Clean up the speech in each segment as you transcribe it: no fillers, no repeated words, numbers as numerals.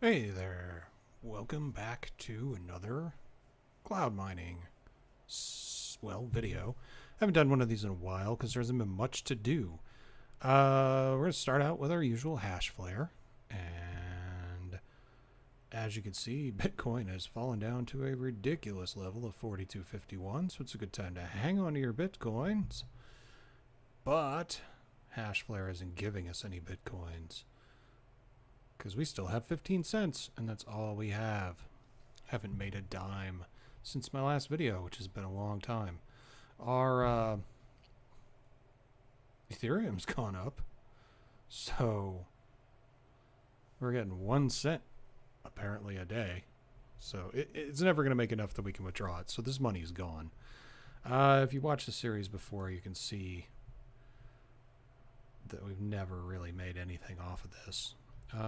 Hey there, welcome back to another cloud mining, video. I haven't done one of these in a while because there hasn't been much to do. We're going to start out with our usual Hashflare, and as you can see, Bitcoin has fallen down to a ridiculous level of 42.51, so it's a good time to hang on to your Bitcoins, but Hashflare isn't giving us any Bitcoins. Because we still have 15 cents, and that's all we have. Haven't made a dime since my last video, which has been a long time. Our Ethereum's gone up, so we're getting 1 cent apparently a day. So it's never going to make enough that we can withdraw it. So this money is gone. If you watched the series before, you can see that we've never really made anything off of this. We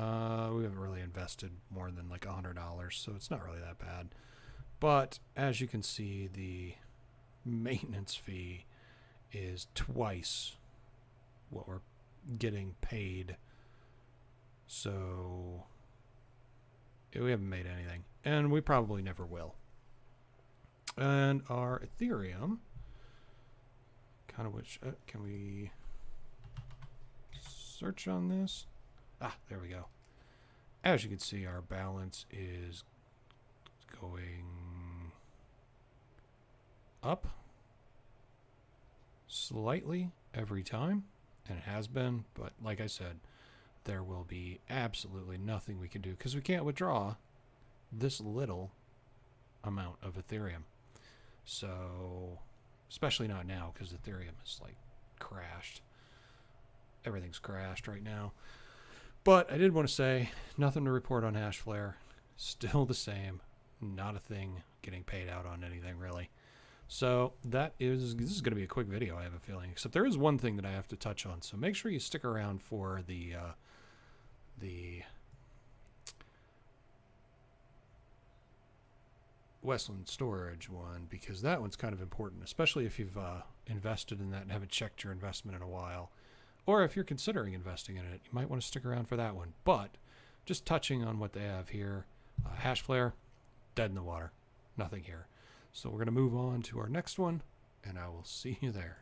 haven't really invested more than like $100, so it's not really that bad. But as you can see, the maintenance fee is twice what we're getting paid. So we haven't made anything, and we probably never will. And our Ethereum, kind of which, can we search on this? Ah, there we go. As you can see, our balance is going up slightly every time, and it has been, but like I said, there will be absolutely nothing we can do because we can't withdraw this little amount of Ethereum. So, especially not now because Ethereum is like crashed. Everything's crashed right now. But I did want to say, nothing to report on Hashflare. Still the same. Not a thing getting paid out on anything, really. So this is going to be a quick video, I have a feeling. Except there is one thing that I have to touch on. So make sure you stick around for the Westland Storage one, because that one's kind of important, especially if you've invested in that and haven't checked your investment in a while. Or if you're considering investing in it, you might want to stick around for that one. But just touching on what they have here, Hashflare, dead in the water. Nothing here. So we're going to move on to our next one, and I will see you there.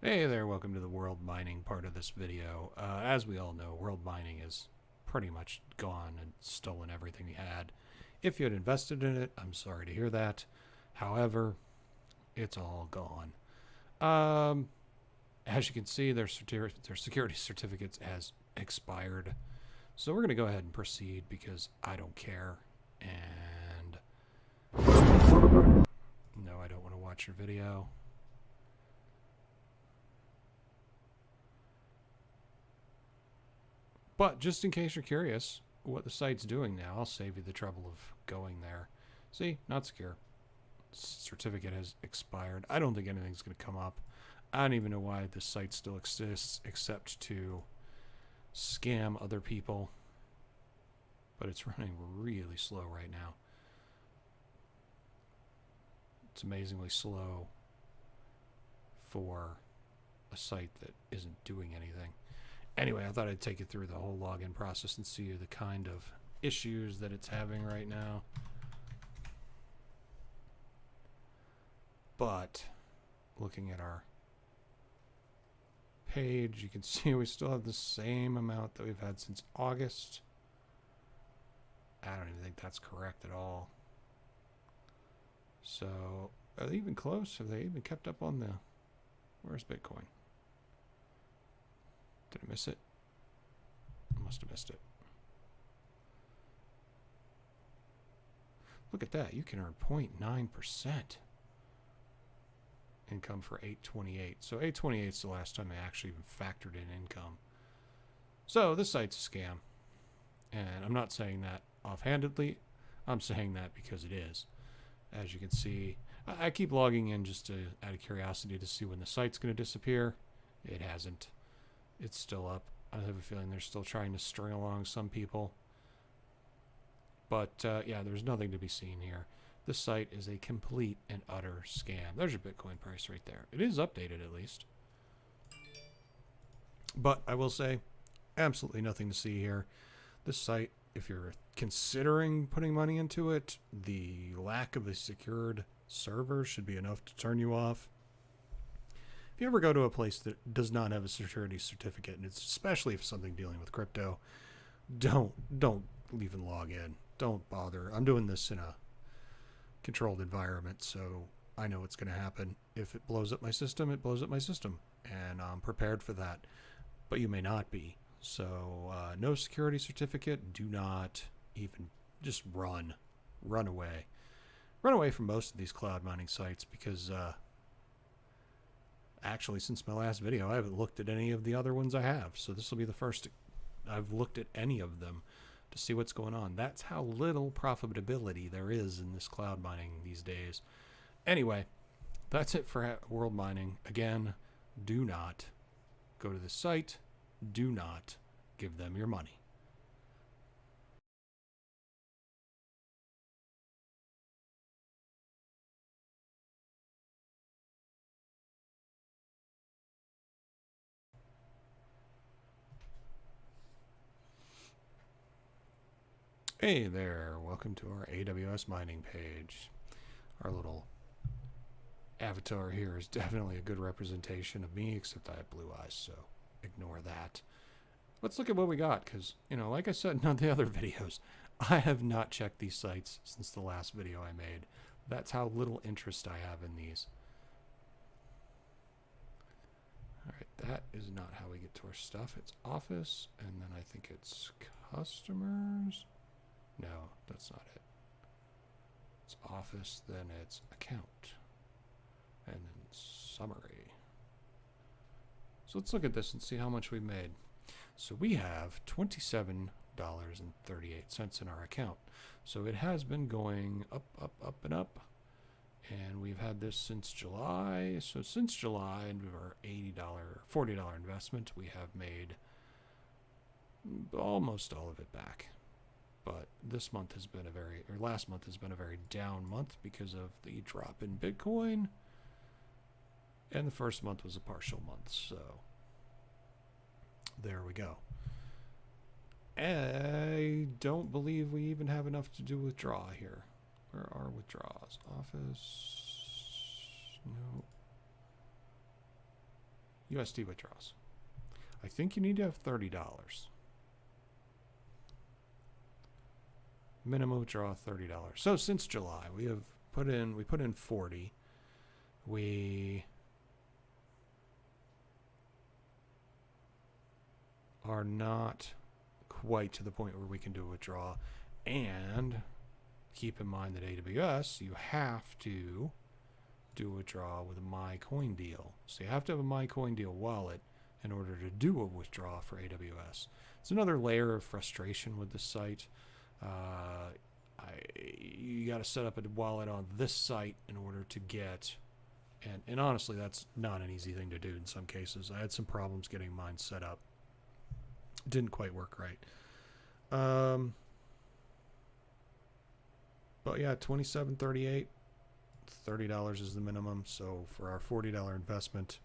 Hey there, welcome to the world mining part of this video. As we all know, world mining is pretty much gone and stolen everything we had. If you had invested in it, I'm sorry to hear that. However, it's all gone. As you can see, their security certificates has expired. So we're going to go ahead and proceed because I don't care. And no, I don't want to watch your video. But just in case you're curious what the site's doing now, I'll save you the trouble of going there. See, not secure. Certificate has expired. I don't think anything's going to come up. I don't even know why this site still exists except to scam other people. But it's running really slow right now. It's amazingly slow for a site that isn't doing anything. Anyway, I thought I'd take you through the whole login process and see the kind of issues that it's having right now. But looking at our page, you can see we still have the same amount that we've had since August. I don't even think that's correct at all. So, are they even close? Have they even kept up on the... Where's Bitcoin? Did I miss it? I must have missed it. Look at that. You can earn 0.9% income for 828. So 828 is the last time I actually even factored in income. So this site's a scam. And I'm not saying that offhandedly. I'm saying that because it is. As you can see, I keep logging in just out of curiosity to see when the site's going to disappear. It hasn't. It's still up. I have a feeling they're still trying to string along some people. But yeah, there's nothing to be seen here. This site is a complete and utter scam. There's your Bitcoin price right there. It is updated at least. But I will say, absolutely nothing to see here. This site, if you're considering putting money into it, the lack of a secured server should be enough to turn you off. If you ever go to a place that does not have a security certificate, and it's especially if something dealing with crypto, don't even log in. Don't bother. I'm doing this in a controlled environment, so I know what's going to happen. If it blows up my system, it blows up my system, and I'm prepared for that. But you may not be. So no security certificate. Do not even just run away. Run away from most of these cloud mining sites because actually, since my last video, I haven't looked at any of the other ones I have. So this will be the first I've looked at any of them to see what's going on. That's how little profitability there is in this cloud mining these days. Anyway, that's it for world mining. Again, do not go to this site. Do not give them your money. Hey there, welcome to our AWS Mining page. Our little avatar here is definitely a good representation of me, except I have blue eyes, so ignore that. Let's look at what we got, because, you know, like I said in all the other videos, I have not checked these sites since the last video I made. That's how little interest I have in these. Alright, that is not how we get to our stuff. It's office, and then I think it's customers. No, that's not it. It's office, then it's account, and then summary. So let's look at this and see how much we made. So we have $27.38 in our account. So it has been going up, up, up, and up. And we've had this since July. So since July, and our $40 investment, we have made almost all of it back. But this month has been last month has been a very down month because of the drop in Bitcoin. And the first month was a partial month, so there we go. I don't believe we even have enough to do withdraw here. Where are withdrawals? Office, no. USD withdrawals. I think you need to have $30. Minimum withdrawal $30. So since July, we put in 40. We are not quite to the point where we can do a withdrawal. And keep in mind that AWS, you have to do a withdrawal with a MyCoinDeal. So you have to have a MyCoinDeal wallet in order to do a withdrawal for AWS. It's another layer of frustration with the site. You got to set up a wallet on this site in order to get, and honestly, that's not an easy thing to do in some cases. I had some problems getting mine set up. It didn't quite work right. But yeah, $27.38, $30 is the minimum. So for our $40 investment,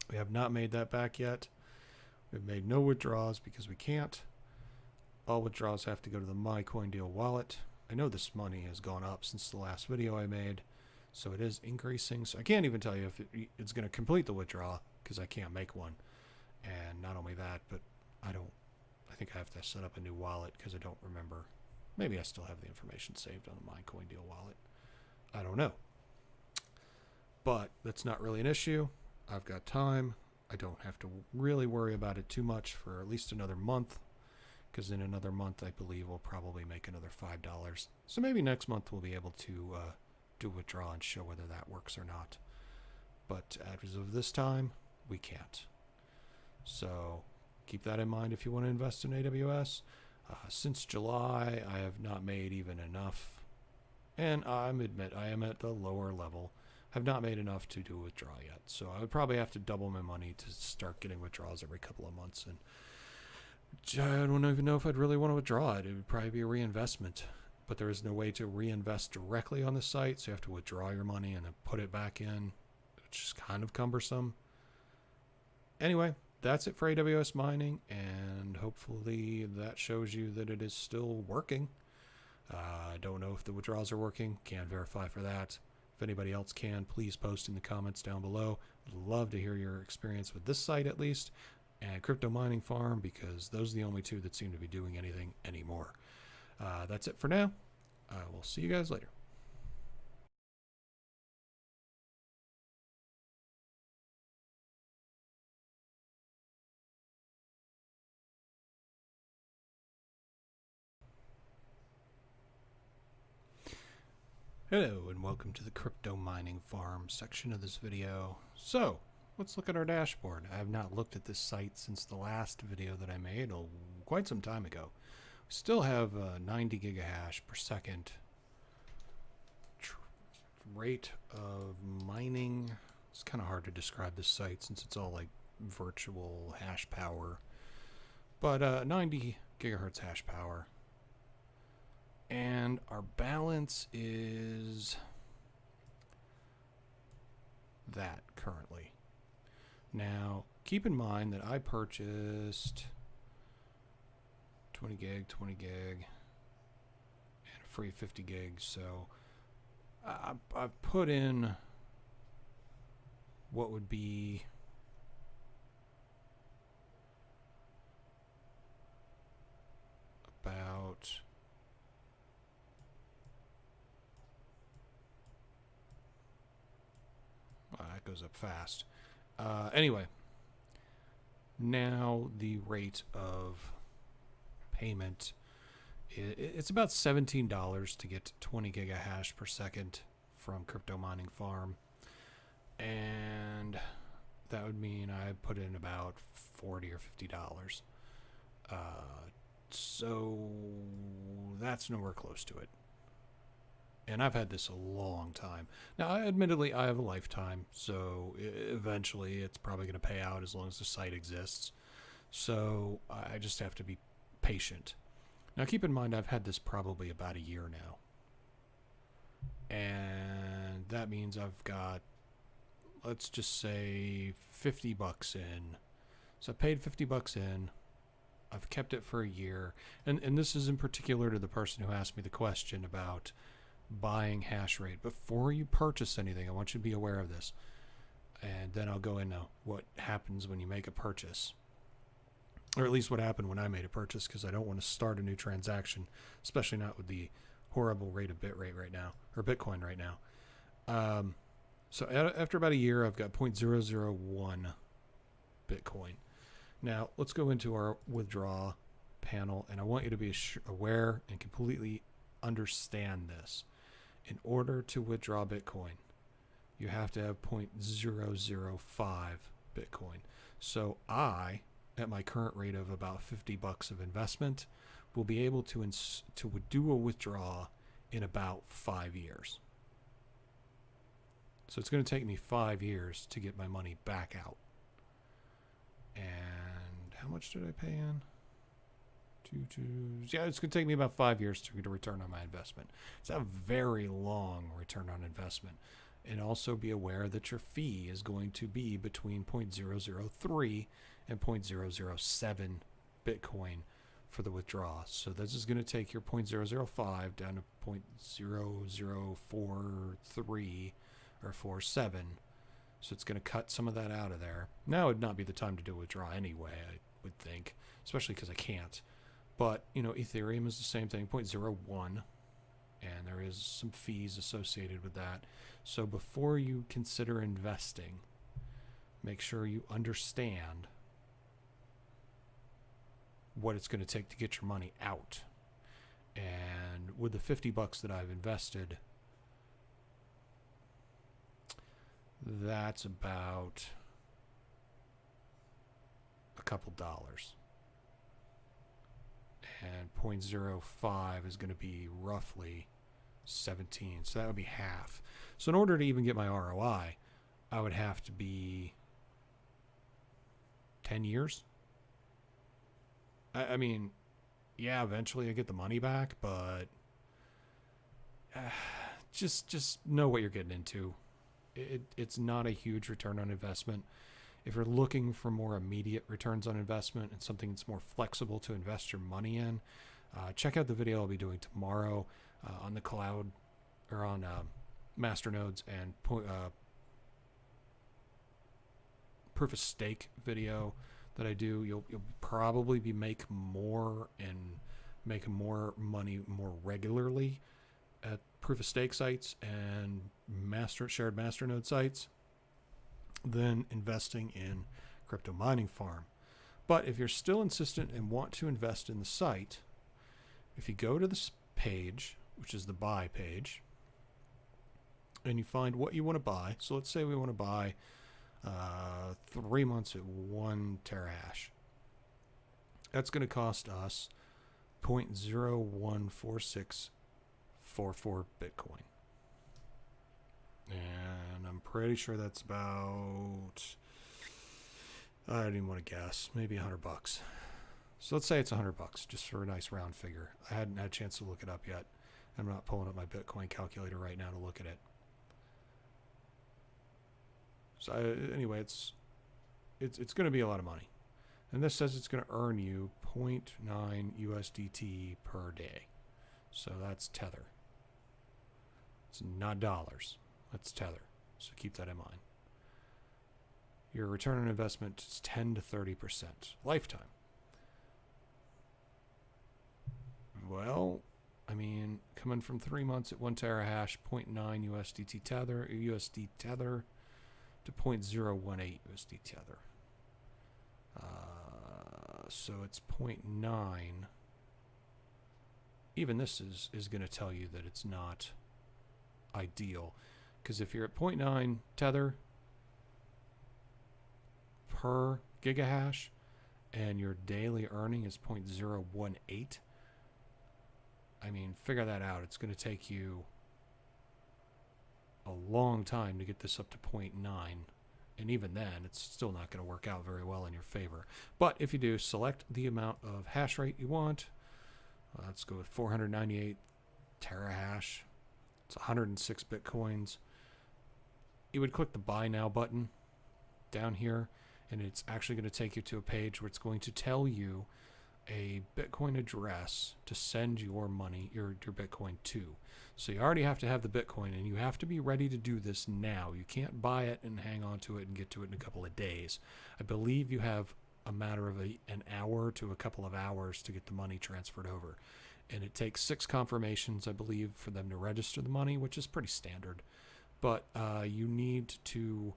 we have not made that back yet. We've made no withdrawals because we can't. All withdrawals have to go to the MyCoinDeal wallet. I know this money has gone up since the last video I made, so it is increasing. So I can't even tell you if it's going to complete the withdrawal because I can't make one. And not only that, but I think I have to set up a new wallet because I don't remember. Maybe I still have the information saved on the MyCoinDeal wallet. I don't know. But that's not really an issue. I've got time. I don't have to really worry about it too much for at least another month. Because in another month, I believe we'll probably make another $5. So maybe next month we'll be able to do a withdrawal and show whether that works or not. But as of this time, we can't. So keep that in mind if you want to invest in AWS. Since July, I have not made even enough. And I admit I am at the lower level. Have not made enough to do a withdrawal yet. So I would probably have to double my money to start getting withdrawals every couple of months. And I don't even know if I'd really want to withdraw it. It would probably be a reinvestment, but there is no way to reinvest directly on the site, so you have to withdraw your money and then put it back in, which is kind of cumbersome. Anyway, that's it for AWS Mining, and hopefully that shows you that it is still working. I don't know if the withdrawals are working. Can't verify for that. If anybody else can, please post in the comments down below. I'd love to hear your experience with this site at least, and Crypto Mining Farm, because those are the only two that seem to be doing anything anymore. That's it for now. We'll see you guys later. Hello and welcome to the Crypto Mining Farm section of this video. So, let's look at our dashboard. I have not looked at this site since the last video that I made quite some time ago. We still have 90 gigahash per second rate of mining. It's kind of hard to describe this site since it's all like virtual hash power. But 90 gigahertz hash power. And our balance is that currently. Now, keep in mind that I purchased 20 gig, and a free 50 gig. So I've put in what would be about that goes up fast. Anyway, now the rate of payment, it's about $17 to get 20 gigahash per second from Crypto Mining Farm. And that would mean I put in about $40 or $50. So that's nowhere close to it. And I've had this a long time. Now, admittedly, I have a lifetime, so eventually it's probably going to pay out as long as the site exists. So I just have to be patient. Now, keep in mind, I've had this probably about a year now. And that means I've got, let's just say, 50 bucks in. So I paid 50 bucks in. I've kept it for a year. And this is in particular to the person who asked me the question about buying hash rate. Before you purchase anything, I want you to be aware of this. And then I'll go into what happens when you make a purchase. Or at least what happened when I made a purchase, because I don't want to start a new transaction, especially not with the horrible rate of bitrate right now, or Bitcoin right now. So after about a year, I've got 0.001 Bitcoin. Now, let's go into our withdraw panel, and I want you to be aware and completely understand this. In order to withdraw Bitcoin, you have to have 0.005 Bitcoin. So I, at my current rate of about 50 bucks of investment, will be able to do a withdraw in about 5 years. So it's going to take me 5 years to get my money back out. And how much did I pay in? Yeah, it's going to take me about 5 years to get a return on my investment. It's a very long return on investment. And also be aware that your fee is going to be between 0.003 and 0.007 Bitcoin for the withdrawal. So this is going to take your 0.005 down to 0.0043 or 47. So it's going to cut some of that out of there. Now would not be the time to do a withdraw anyway, I would think, especially because I can't. But, you know, Ethereum is the same thing, 0.01, and there is some fees associated with that. So before you consider investing, make sure you understand what it's going to take to get your money out. And with the 50 bucks that I've invested, that's about a couple dollars. And 0.05 is going to be roughly 17. So that would be half. So in order to even get my ROI, I would have to be 10 years. I mean, yeah, eventually I get the money back, but just know what you're getting into. It's not a huge return on investment. If you're looking for more immediate returns on investment and something that's more flexible to invest your money in, check out the video I'll be doing tomorrow on the cloud or on masternodes and proof of stake video that I do. You'll probably be make more money more regularly at proof of stake sites and shared masternode sites than investing in crypto mining farm. But if you're still insistent and want to invest in the site, if you go to this page, which is the buy page, and you find what you want to buy. So let's say we want to buy 3 months at 1 terahash. That's going to cost us 0.014644 Bitcoin. And I'm pretty sure that's about, I don't even want to guess, maybe $100. So let's say it's $100, just for a nice round figure. I hadn't had a chance to look it up yet. I'm not pulling up my Bitcoin calculator right now to look at it. So anyway, it's going to be a lot of money. And this says it's going to earn you 0.9 USDT per day. So that's Tether. It's not dollars. That's Tether. So keep that in mind. Your return on investment is 10 to 30% lifetime. Well, I mean, coming from 3 months at 1 terahash, 0.9 USDT tether to 0.018 USD tether. So it's 0.9. Even this is going to tell you that it's not ideal, because if you're at 0.9 tether per gigahash and your daily earning is 0.018, I mean, figure that out. It's going to take you a long time to get this up to 0.9. And even then, it's still not going to work out very well in your favor. But if you do, select the amount of hash rate you want. Let's go with 498 terahash. It's 106 Bitcoins. You would click the Buy Now button down here, and it's actually going to take you to a page where it's going to tell you a Bitcoin address to send your money, your Bitcoin to. So you already have to have the Bitcoin, and you have to be ready to do this now. You can't buy it and hang on to it and get to it in a couple of days. I believe you have a matter of an hour to a couple of hours to get the money transferred over. And it takes 6 confirmations, I believe, for them to register the money, which is pretty standard. But you need to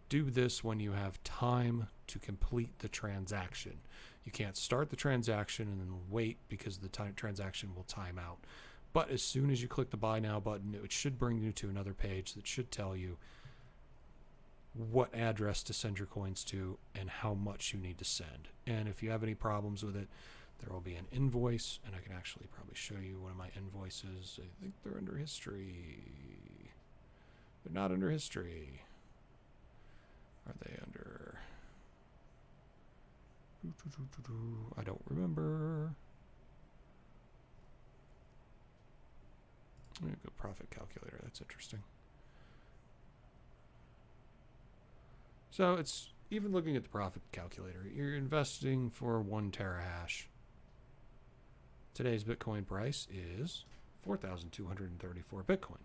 do this when you have time to complete the transaction. You can't start the transaction and then wait, because the transaction will time out. But as soon as you click the Buy Now button, it should bring you to another page that should tell you what address to send your coins to and how much you need to send. And if you have any problems with it, there will be an invoice, and I can actually probably show you one of my invoices. I think they're under history. They're not under history. Are they under? I don't remember. Let me go profit calculator. That's interesting. So it's even looking at the profit calculator. You're investing for 1 terahash. Today's Bitcoin price is 4,234 Bitcoin.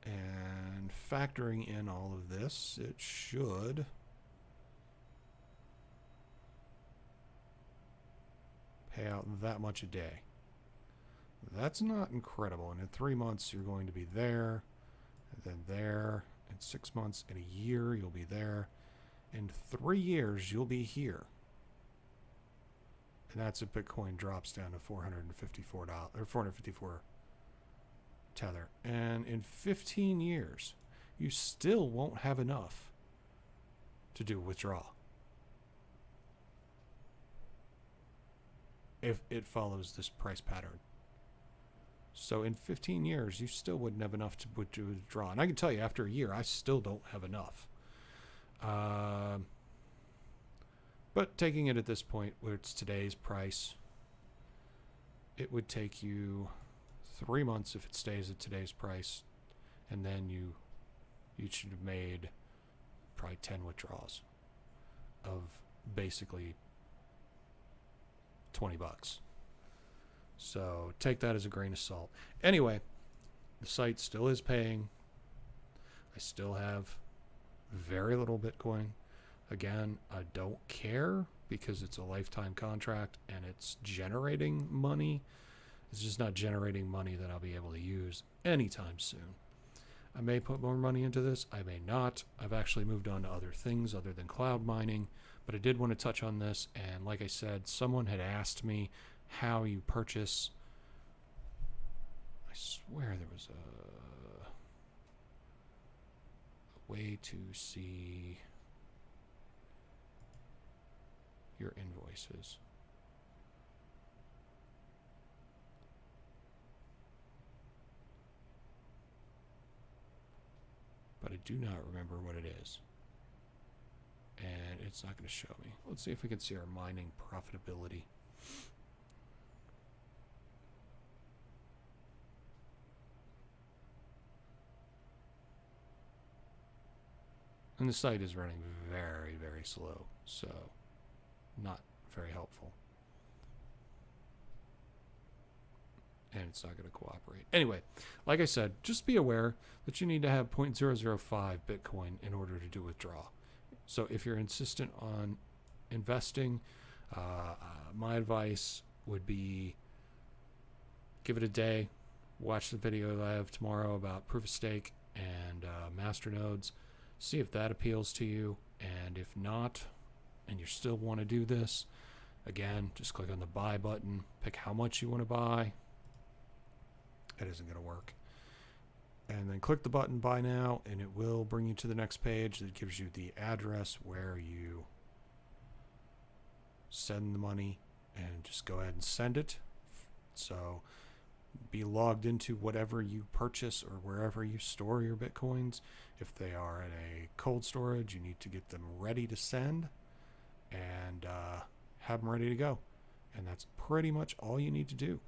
And factoring in all of this, it should pay out that much a day. That's not incredible. And in 3 months, you're going to be there, and then there. In 6 months, in a year, you'll be there. In 3 years, you'll be here. And that's if Bitcoin drops down to $454 or 454 tether. And in 15 years, you still won't have enough to do a withdrawal if it follows this price pattern. So in 15 years, you still wouldn't have enough to withdraw. And I can tell you, after a year, I still don't have enough. But taking it at this point, where it's today's price, it would take you 3 months if it stays at today's price, and then you should have made probably 10 withdrawals of basically 20 bucks. So take that as a grain of salt. Anyway, the site still is paying. I still have very little Bitcoin. Again, I don't care because it's a lifetime contract and it's generating money. It's just not generating money that I'll be able to use anytime soon. I may put more money into this. I may not. I've actually moved on to other things other than cloud mining, but I did want to touch on this. And like I said, someone had asked me how you purchase. I swear there was a way to see your invoices. But I do not remember what it is. And it's not going to show me. Let's see if we can see our mining profitability. And the site is running very, very slow, so not very helpful. And it's not going to cooperate. Anyway, like I said, just be aware that you need to have 0.005 Bitcoin in order to do withdrawal. So if you're insistent on investing, my advice would be give it a day. Watch the video I have tomorrow about proof of stake and masternodes. See if that appeals to you. And if not, and you still want to do this, again, just click on the buy button, pick how much you want to buy. That isn't going to work. And then click the button buy now, and it will bring you to the next page that gives you the address where you send the money, and just go ahead and send it. So be logged into whatever you purchase or wherever you store your Bitcoins. If they are in a cold storage, you need to get them ready to send and have them ready to go. And that's pretty much all you need to do.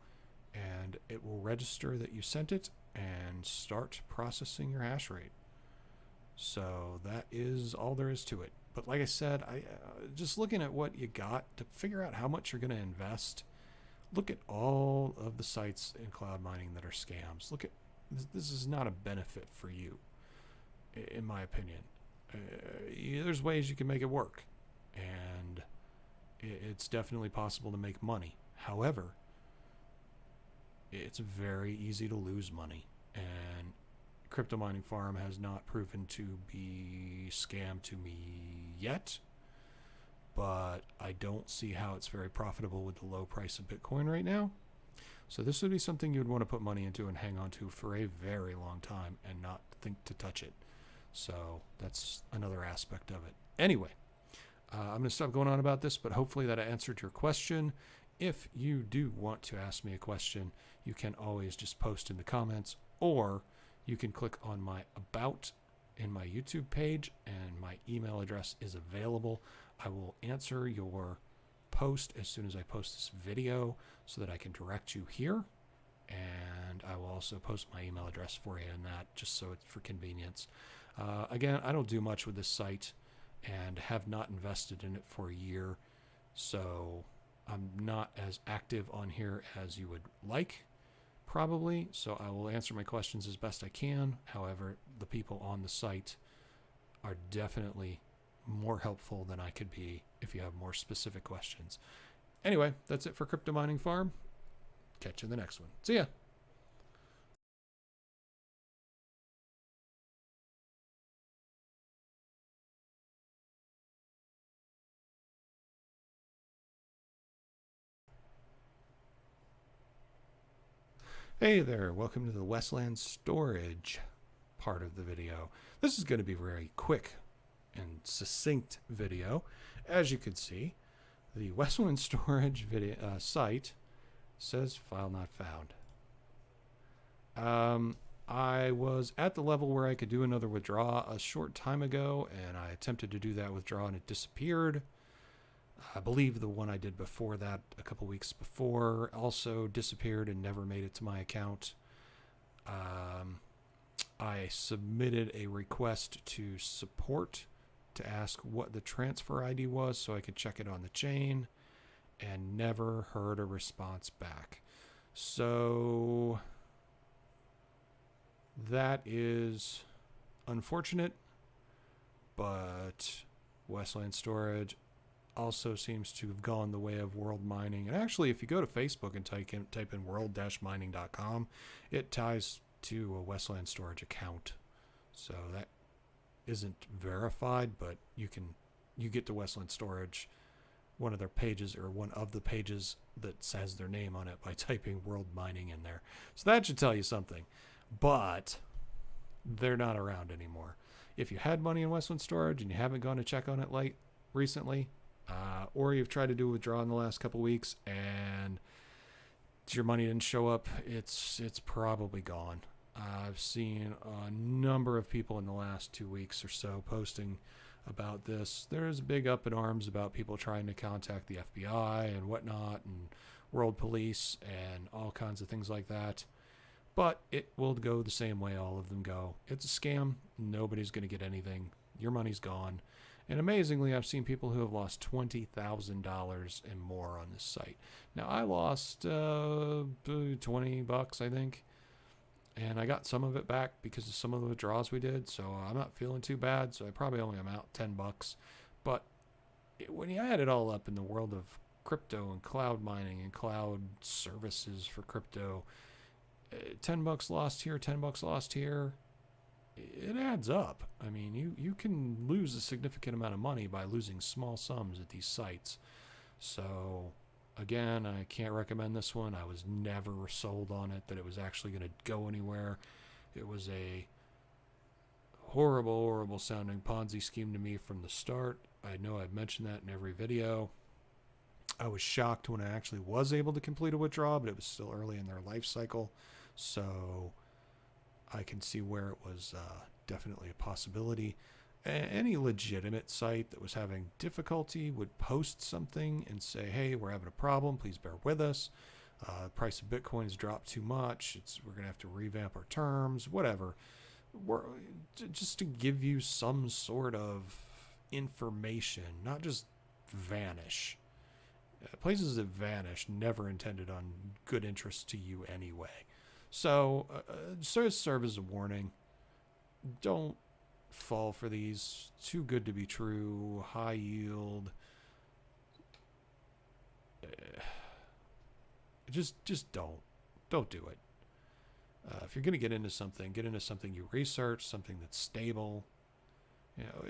And it will register that you sent it and start processing your hash rate. So that is all there is to it. But like I said, just looking at what you got to figure out how much you're going to invest. Look at all of the sites in cloud mining that are scams. Look at this is not a benefit for you, in my opinion. There's ways you can make it work, and it's definitely possible to make money. However, it's very easy to lose money, and Cryptomining Farm has not proven to be scam to me yet. But I don't see how it's very profitable with the low price of Bitcoin right now. So this would be something you'd want to put money into and hang on to for a very long time and not think to touch it. So that's another aspect of it. Anyway, I'm going to stop going on about this, but hopefully that answered your question. If you do want to ask me a question, you can always just post in the comments, or you can click on my About in my YouTube page, and my email address is available. I will answer your post as soon as I post this video so that I can direct you here. And I will also post my email address for you in that, just so it's for convenience. Again, I don't do much with this site and have not invested in it for a year. So I'm not as active on here as you would like, probably. So I will answer my questions as best I can. However, the people on the site are definitely more helpful than I could be if you have more specific questions. Anyway, that's it for Crypto Mining Farm. Catch you in the next one. See ya. Hey there, welcome to the Westland Storage part of the video. This is going to be a very quick and succinct video. As you can see, the Westland Storage video site says file not found. I was at the level where I could do another withdraw a short time ago, and I attempted to do that withdraw and it disappeared. I believe the one I did before that, a couple weeks before, also disappeared and never made it to my account. I submitted a request to support to ask what the transfer ID was so I could check it on the chain, and never heard a response back. So that is unfortunate, but Westland Storage also seems to have gone the way of world mining. And actually, if you go to Facebook and type in world-mining.com, it ties to a Westland Storage account. So that isn't verified, but you get to Westland Storage, one of their pages, or one of the pages that says their name on it, by typing world mining in there. So that should tell you something. But they're not around anymore. If you had money in Westland Storage and you haven't gone to check on it recently, or you've tried to do a withdrawal in the last couple weeks and your money didn't show up, it's probably gone. I've seen a number of people in the last 2 weeks or so posting about this. There's a big up in arms about people trying to contact the FBI and whatnot, and world police and all kinds of things like that. But it will go the same way all of them go. It's a scam. Nobody's going to get anything. Your money's gone. And amazingly, I've seen people who have lost $20,000 and more on this site. Now, I lost $20, I think. And I got some of it back because of some of the withdrawals we did. So I'm not feeling too bad. So I probably only am out $10. But when you add it all up in the world of crypto and cloud mining and cloud services for crypto, $10 lost here, $10 lost here, it adds up. I mean, you can lose a significant amount of money by losing small sums at these sites. So again, I can't recommend this one. I was never sold on it that it was actually going to go anywhere. It was a horrible sounding Ponzi scheme to me from the start. I know I've mentioned that in every video. I was shocked when I actually was able to complete a withdrawal, but it was still early in their life cycle. So I can see where it was definitely a possibility. Any legitimate site that was having difficulty would post something and say, hey, we're having a problem. Please bear with us. The price of Bitcoin has dropped too much. We're going to have to revamp our terms, whatever. Just to give you some sort of information, not just vanish. Places that vanish never intended on good interest to you anyway. So serve as a warning. Don't fall for these. Too good to be true. High yield. Just don't do it. If you're going to get into something you research, something that's stable. You know,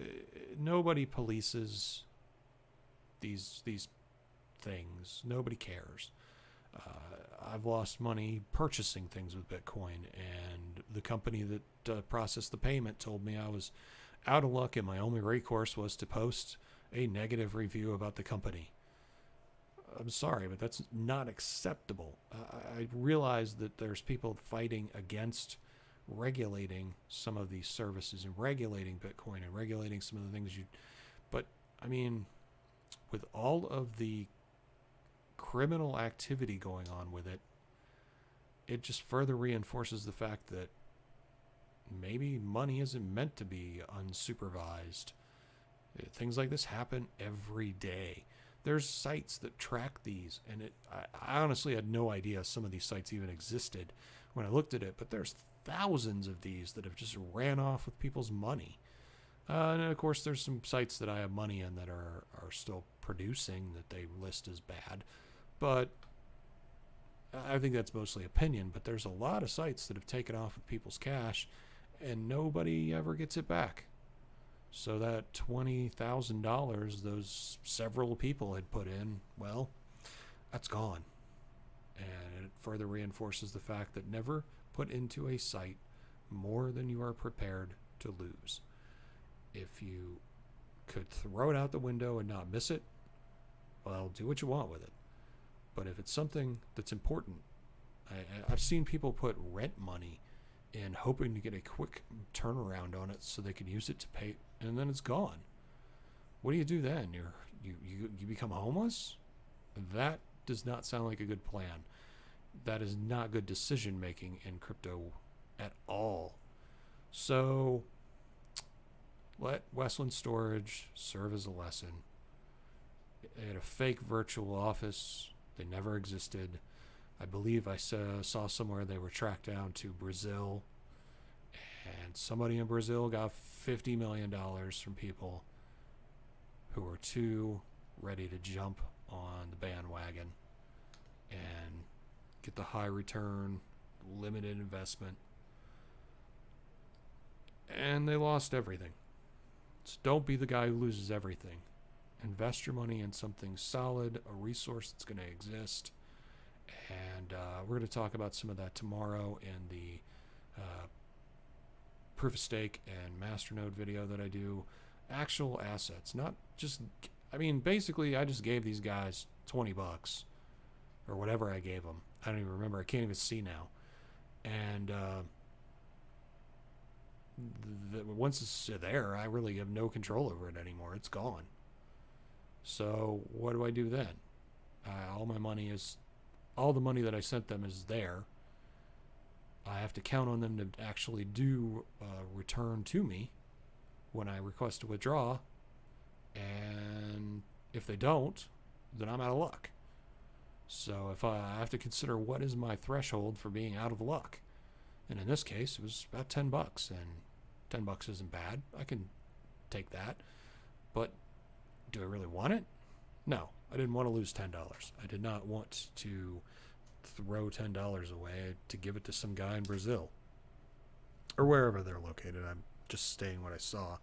nobody polices these things. Nobody cares. I've lost money purchasing things with Bitcoin, and the company that processed the payment told me I was out of luck and my only recourse was to post a negative review about the company. I'm sorry, but that's not acceptable. I realize that there's people fighting against regulating some of these services and regulating Bitcoin and regulating some of the things but I mean, with all of the criminal activity going on with it, it just further reinforces the fact that maybe money isn't meant to be unsupervised. Things like this happen every day. There's sites that track these, and I honestly had no idea some of these sites even existed when I looked at it, but there's thousands of these that have just ran off with people's money. And of course, there's some sites that I have money in that are still producing that they list as bad. But I think that's mostly opinion. But there's a lot of sites that have taken off with people's cash and nobody ever gets it back. So that $20,000 those several people had put in, well, that's gone. And it further reinforces the fact that never put into a site more than you are prepared to lose. If you could throw it out the window and not miss it, well, do what you want with it. But if it's something that's important, I've seen people put rent money in hoping to get a quick turnaround on it so they can use it to pay, and then it's gone. What do you do then? You become homeless? That does not sound like a good plan. That is not good decision making in crypto at all. So let Westland Storage serve as a lesson. They had a fake virtual office. They never existed. I believe I saw somewhere they were tracked down to Brazil, and somebody in Brazil got $50 million from people who were too ready to jump on the bandwagon and get the high return, limited investment, and they lost everything. So don't be the guy who loses everything. Invest your money in something solid, a resource that's going to exist. And we're going to talk about some of that tomorrow in the proof of stake and masternode video that I do. Actual assets, not just, basically I just gave these guys $20 or whatever I gave them. I don't even remember. I can't even see now. And once it's there, I really have no control over it anymore. It's gone. So what do I do then? All the money that I sent them is there. I have to count on them to actually do return to me when I request to withdraw. And if they don't, then I'm out of luck. So if I have to consider what is my threshold for being out of luck. And in this case, it was about $10. And $10 isn't bad. I can take that. But do I really want it? No, I didn't want to lose $10. I did not want to throw $10 away to give it to some guy in Brazil or wherever they're located. I'm just stating what I saw.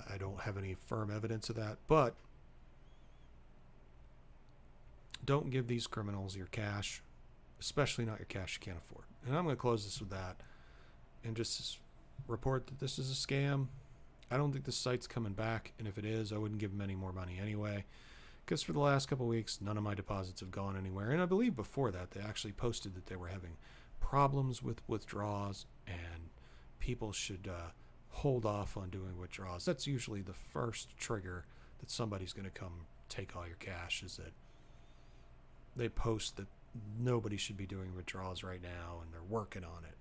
I don't have any firm evidence of that, but don't give these criminals your cash, especially not your cash you can't afford. And I'm going to close this with that and just report that this is a scam. I don't think this site's coming back, and if it is, I wouldn't give them any more money anyway, because for the last couple of weeks, none of my deposits have gone anywhere. And I believe before that, they actually posted that they were having problems with withdrawals, and people should hold off on doing withdrawals. That's usually the first trigger that somebody's going to come take all your cash, is that they post that nobody should be doing withdrawals right now, and they're working on it.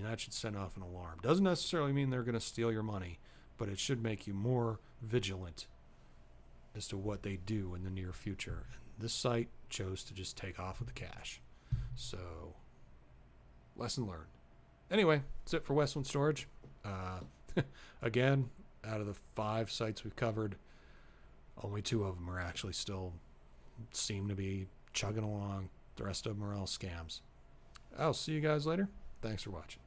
That should send off an alarm. Doesn't necessarily mean they're going to steal your money, but it should make you more vigilant as to what they do in the near future. And this site chose to just take off with the cash. So, lesson learned. Anyway, that's it for Westland Storage. Again, out of the 5 sites we've covered, only 2 of them are actually still seem to be chugging along. The rest of them are all scams. I'll see you guys later. Thanks for watching.